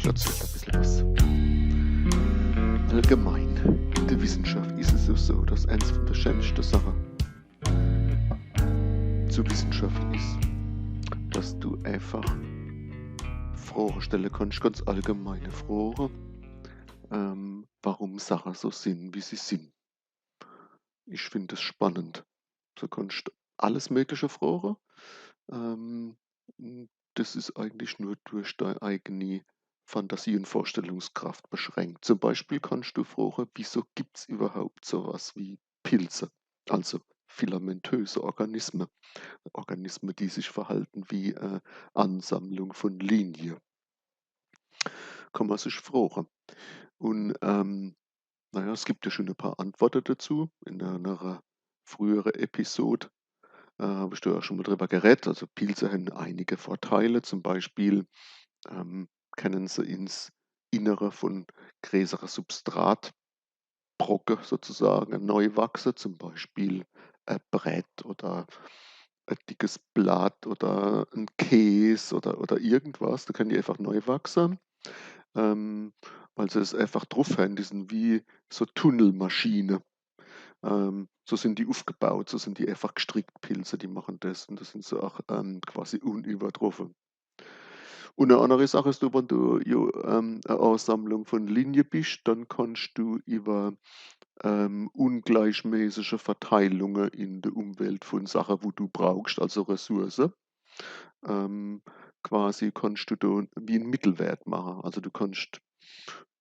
erzähle ein bisschen was. Allgemein, in der Wissenschaft ist es ja so, dass eins von der schönsten Sachen zur Wissenschaft ist, dass du einfach Fragen stellen kannst, ganz allgemeine Fragen, warum Sachen so sind, wie sie sind. Ich finde es spannend. Du kannst alles Mögliche fragen. Ähm, Das ist eigentlich nur durch deine eigene Fantasie und Vorstellungskraft beschränkt. Zum Beispiel kannst du fragen, wieso gibt es überhaupt sowas wie Pilze, also filamentöse Organismen, Organismen, die sich verhalten wie Ansammlung von Linien. Kann man sich fragen. Und naja, es gibt ja schon ein paar Antworten dazu. In einer früheren Episode habe ich da ja schon mal drüber geredet. Also Pilze haben einige Vorteile. Zum Beispiel können sie ins Innere von größeren Substratbrocken sozusagen neu wachsen. Zum Beispiel ein Brett oder ein dickes Blatt oder ein Käse oder irgendwas. Da können die einfach neu wachsen. Ähm, Weil sie es einfach drauf haben. Die sind wie so Tunnelmaschine. So sind die aufgebaut, so sind die einfach gestrickt, Pilze, die machen das. Und das sind so auch quasi unübertroffen. Und eine andere Sache ist, wenn du ja, eine Ansammlung von Linien bist, dann kannst du über ungleichmäßige Verteilungen in der Umwelt von Sachen, wo du brauchst, also Ressourcen, ähm, quasi kannst du da wie einen Mittelwert machen. Also du kannst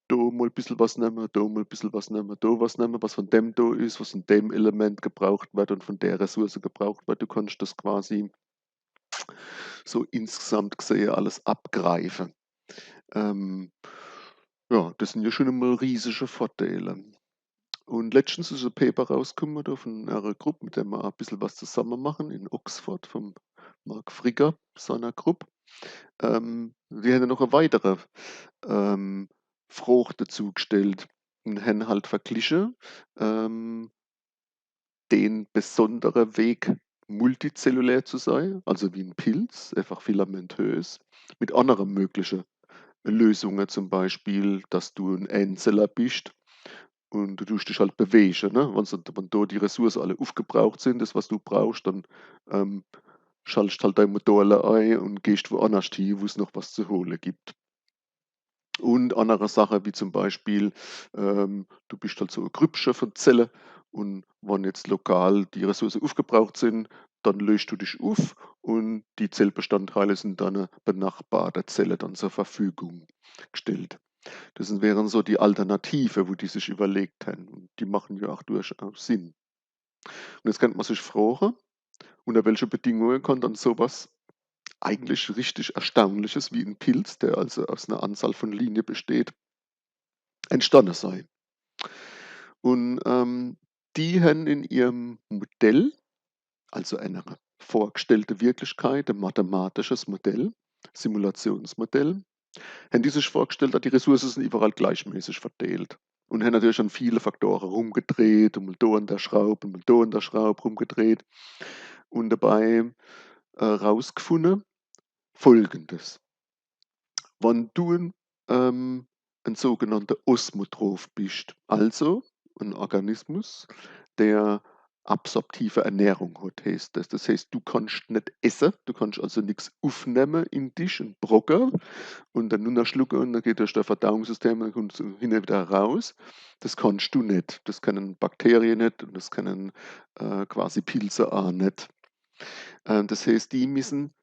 da mal ein bisschen was nehmen, da mal ein bisschen was nehmen, da was nehmen, was von dem da ist, was von dem Element gebraucht wird und von der Ressource gebraucht wird. Du kannst das quasi so insgesamt gesehen alles abgreifen. Ähm, ja, das sind ja schon einmal riesige Vorteile. Und letztens ist ein Paper rausgekommen da von einer Gruppe, mit der wir ein bisschen was zusammen machen in Oxford, vom Mark Frigger, seiner Gruppe. Die haben ja noch eine weitere ähm, Frage dazu gestellt und haben halt verglichen ähm, den besonderen Weg, multizellulär zu sein, also wie ein Pilz, einfach filamentös, mit anderen möglichen Lösungen, zum Beispiel, dass du ein Einzeller bist und du tust dich halt bewegen. Ne? Wenn da die Ressourcen alle aufgebraucht sind, das, was du brauchst, dann ähm, schaltest halt dein Motor ein und gehst woanders hin, wo es noch was zu holen gibt. Und andere Sachen, wie zum Beispiel, du bist halt so ein Grüppchen von Zellen und wenn jetzt lokal die Ressourcen aufgebraucht sind, dann löst du dich auf und die Zellbestandteile sind dann benachbarte Zelle dann zur Verfügung gestellt. Wären so die Alternative, wo die sich überlegt haben. Und die machen ja auch durchaus Sinn. Und jetzt könnte man sich fragen, unter welchen Bedingungen kann dann sowas eigentlich richtig Erstaunliches wie ein Pilz, der also aus einer Anzahl von Linien besteht, entstanden sein. Und die haben in ihrem Modell, also einer vorgestellte Wirklichkeit, ein mathematisches Modell, Simulationsmodell, haben die sich vorgestellt, dass die Ressourcen sind überall gleichmäßig verteilt. Und haben natürlich an viele Faktoren rumgedreht und mal da an der Schraube und mal da an der Schraube rumgedreht und dabei rausgefunden, Folgendes. Wenn du ein sogenannter Osmotroph bist, also ein Organismus, der absorptive Ernährung hat, heißt das. Das heißt, du kannst nicht essen, du kannst also nichts aufnehmen in dich, ein Brocken, und dann nur noch schlucken und dann geht durch das Verdauungssystem und kommt so hin und wieder raus. Das kannst du nicht. Das können Bakterien nicht und das können quasi Pilze auch nicht. Das heißt, die müssen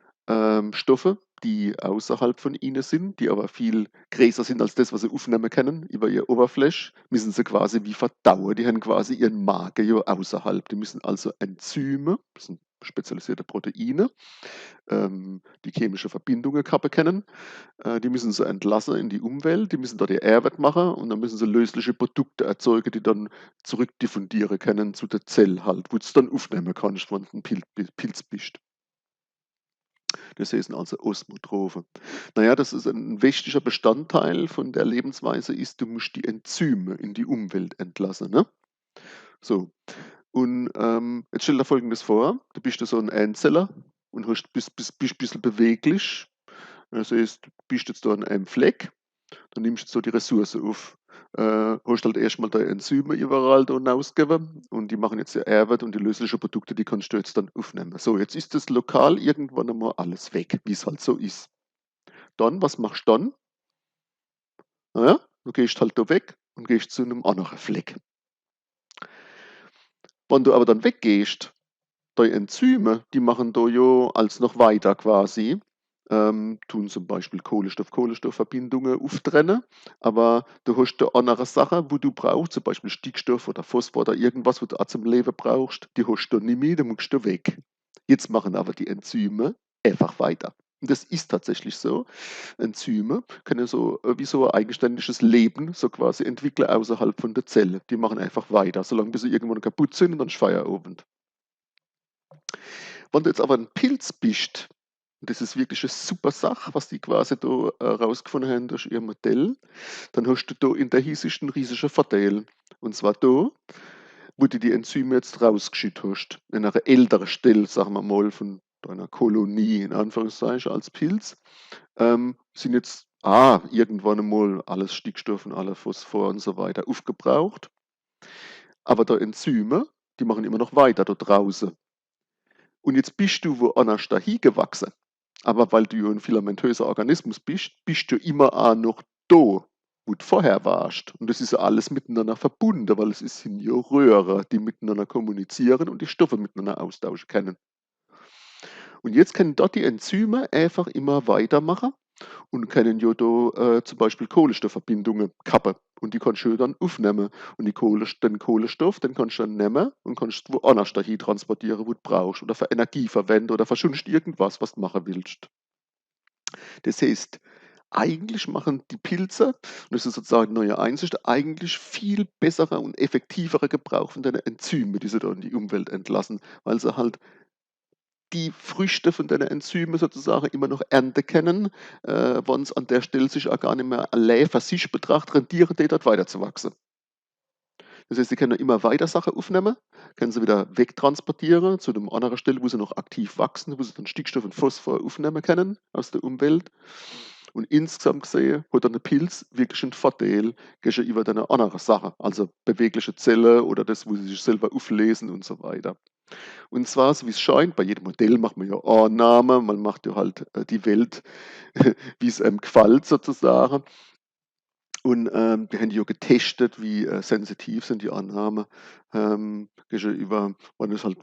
Stoffe, die außerhalb von ihnen sind, die aber viel größer sind als das, was sie aufnehmen können über ihre Oberfläche, müssen sie quasi wie verdauen. Die haben quasi ihren Magen ja außerhalb. Die müssen also Enzyme, das sind spezialisierte Proteine, die chemische Verbindungen kennen. Die müssen sie entlassen in die Umwelt, die müssen dort ihr Arbeit machen und dann müssen sie lösliche Produkte erzeugen, die dann zurückdiffundieren können zu der Zelle halt, wo du es dann aufnehmen kannst, wenn du ein Pilz bist. Das heißen also Osmotrophe. Naja, das ist ein wichtiger Bestandteil von der Lebensweise ist, du musst die Enzyme in die Umwelt entlassen. Ne? So. Und jetzt stell dir Folgendes vor, du bist ja so ein Einzeller und bist ein bisschen beweglich. Das heißt, du bist jetzt da an einem Fleck dann nimmst du so die Ressourcen auf. Hast halt erst mal deine Enzyme überall da rausgegeben und die machen jetzt die Arbeit und die löslichen Produkte, die kannst du jetzt dann aufnehmen. So, jetzt ist das lokal irgendwann einmal alles weg, wie es halt so ist. Dann, was machst du dann? Na ja, du gehst halt da weg und gehst zu einem anderen Fleck. Wenn du aber dann weggehst, die Enzyme, die machen da ja als noch weiter quasi, tun zum Beispiel Kohlenstoff-Kohlenstoff-Verbindungen auftrennen, aber du hast da andere Sachen, wo du brauchst, zum Beispiel Stickstoff oder Phosphor oder irgendwas, wo du auch zum Leben brauchst, die hast du nicht mehr, die musst du weg. Jetzt machen aber die Enzyme einfach weiter. Und das ist tatsächlich so. Enzyme können so wie so ein eigenständiges Leben so quasi entwickeln außerhalb von der Zelle. Die machen einfach weiter, solange bis sie irgendwann kaputt sind und dann ist Feierabend. Wenn du jetzt aber ein Pilz bist, und das ist wirklich eine super Sache, was die quasi da rausgefunden haben durch ihr Modell, dann hast du da in der Hinsicht einen riesigen Vorteil. Und zwar da, wo du die Enzyme jetzt rausgeschickt hast, in einer älteren Stelle, sagen wir mal, von deiner Kolonie, in Anführungszeichen, als Pilz, sind jetzt irgendwann einmal alles Stickstoff und alle Phosphor und so weiter aufgebraucht. Aber die Enzyme, die machen immer noch weiter da draußen. Und jetzt bist du woanders dahin gewachsen. Aber weil du ja ein filamentöser Organismus bist, bist du immer auch noch da, wo du vorher warst. Und das ist ja alles miteinander verbunden, weil sind ja Röhre, die miteinander kommunizieren und die Stoffe miteinander austauschen können. Und jetzt können dort die Enzyme einfach immer weitermachen und können ja da zum Beispiel Kohlenstoffverbindungen kappen. Und die kannst du ja dann aufnehmen. Und den Kohlenstoff, den kannst du dann nehmen und kannst woanders dahin transportieren, wo du brauchst. Oder für Energie verwenden oder für sonst irgendwas, was du machen willst. Das heißt, eigentlich machen die Pilze, und das ist sozusagen eine neue Einsicht, eigentlich viel bessere und effektivere Gebrauch von den Enzymen, die sie da in die Umwelt entlassen, weil sie halt die Früchte von den Enzymen sozusagen immer noch ernten können, wenn es an der Stelle sich auch gar nicht mehr allein für sich betrachtet rentieren, die dort weiterzuwachsen. Das heißt, sie können immer weiter Sachen aufnehmen, können sie wieder wegtransportieren zu einer anderen Stelle, wo sie noch aktiv wachsen, wo sie dann Stickstoff und Phosphor aufnehmen können aus der Umwelt. Und insgesamt gesehen hat dann der Pilz wirklich einen Vorteil gegenüber den anderen Sachen, also bewegliche Zellen oder das, wo sie sich selber auflesen und so weiter. Und zwar, so wie es scheint, bei jedem Modell macht man ja Annahmen, man macht ja halt die Welt, wie es einem gefällt sozusagen. Und wir haben die ja getestet, wie sensitiv sind die Annahmen gegenüber, wenn es halt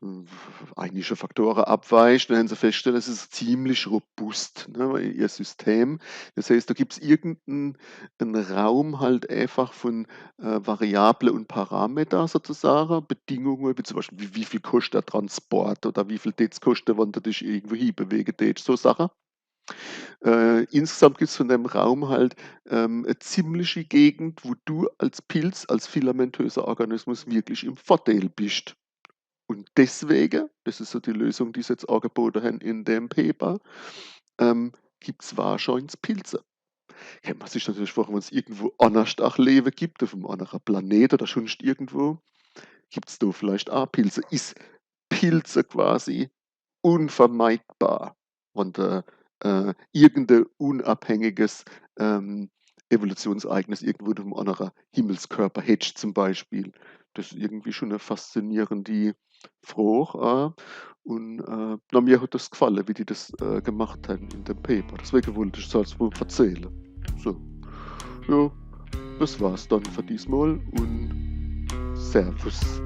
einige Faktoren abweicht. Dann haben sie festgestellt, es ist ziemlich robust, ne, ihr System. Das heißt, da gibt es irgendeinen Raum halt einfach von Variablen und Parameter sozusagen, Bedingungen, wie zum Beispiel, wie viel kostet der Transport oder wie viel das kostet, wenn du dich irgendwo hinbewegen willst, so Sachen. Insgesamt gibt es von dem Raum halt 'ne ziemliche Gegend, wo du als Pilz, als filamentöser Organismus wirklich im Vorteil bist. Und deswegen, das ist so die Lösung, die sie jetzt angeboten haben in dem Paper, gibt es wahrscheinlich Pilze. Kann man sich natürlich vorstellen, wenn es irgendwo anders auch Leben gibt, auf einem anderen Planet oder sonst irgendwo, gibt es da vielleicht auch Pilze. Ist Pilze quasi unvermeidbar, wenn du irgendein unabhängiges Evolutionsereignis irgendwo in 'nem anderen Himmelskörper hättest zum Beispiel. Das ist irgendwie schon 'ne faszinierende Frage, und na, mir hat das gefallen, wie die das gemacht haben in dem Paper. Deswegen wollte ich das wohl erzählen. So, ja, das war's dann für diesmal und Servus.